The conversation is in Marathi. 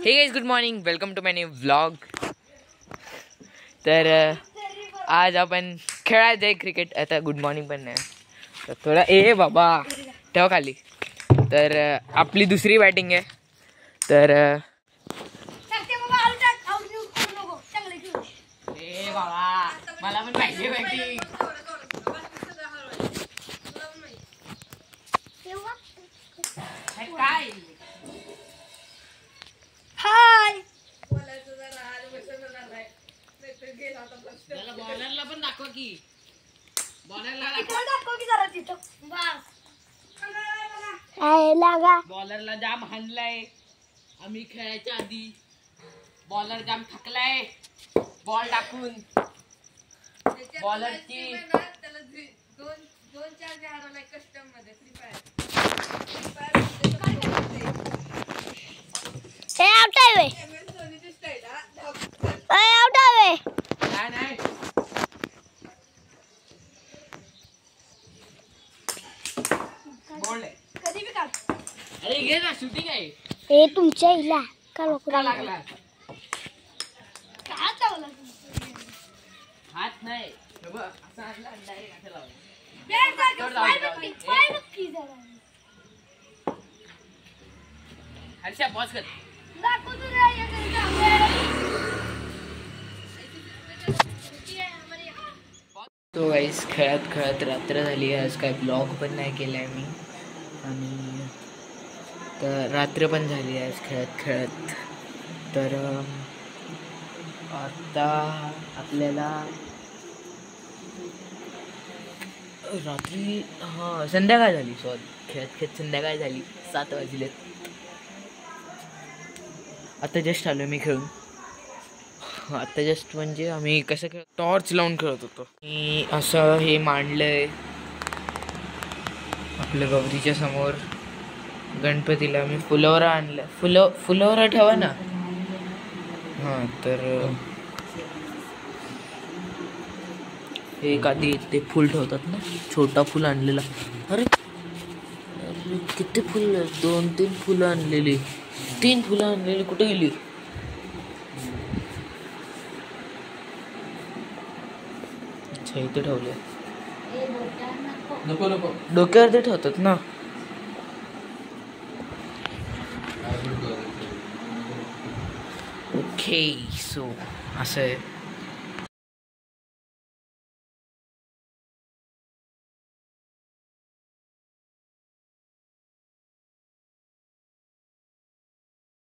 हे guys good morning, welcome to my new vlog. तर आज आपण खेळायचं आहे क्रिकेट। आता गुड मॉर्निंग पण नाही तर थोडा बाबा ठेव खाली। तर आपली दुसरी बॅटिंग आहे। तर बाबा मला पण पाहिजे बॅटिंग। काय हाय बॉलरला पण दाखव की, बॉलरला दाखव की जरा तिथं बस बॉलरला जाम हाणलाय आम्ही खेळायच्या आधी। बॉलर जाम थकलाय बॉल टाकून। बॉलरची त्याला दोन चार जे हरवलाय कस्टम मध्ये फ्री फायर ए आउट आहे वे सोनीची स्टाईल ए आउट आहे वे काय नाही बॉल आहे। कधी बी काढ अरे घे ना, शूटिंग आहे। ए तुमच्या इला का लोक का लागला का चावला हात नाही हे बघ, असं आणला डायरेक्ट असं लावलं। पाय नक्की जरा हर्षा पॉज कर। दाखव तू रे ये तो गाईस खेळत खेळत रात्र झाली आहे। आज काय ब्लॉग पण नाही केलाय मी, आणि तर रात्र पण झाली आहे आज खेळत खेळत। तर आता आपल्याला रात्री संध्याकाळ झाली, सॉरी खेळत खेळत संध्याकाळ झाली, 7 वाजलेत। आता जस्ट आलो मी खेळून। आता जस्ट म्हणजे आम्ही कसं खेळ टॉर्च लावून खेळत होतो। मी असं हे मांडलंय आपल्या गौरीच्या समोर। गणपतीला मी फुलवरा आणलं, फुलवरा ठेवा ना। हां तर एक आधी ते फुल ठेवतात ना, छोटा फुल आणलेला। अरे किती फुल, 2-3 फुलं आणलेली, 3 फुलं आणलेली, कुठे गेली? अच्छा इथे ठेवले, नको नको डोक्यावरती ठेवतात ना। ओके सो असं आहे।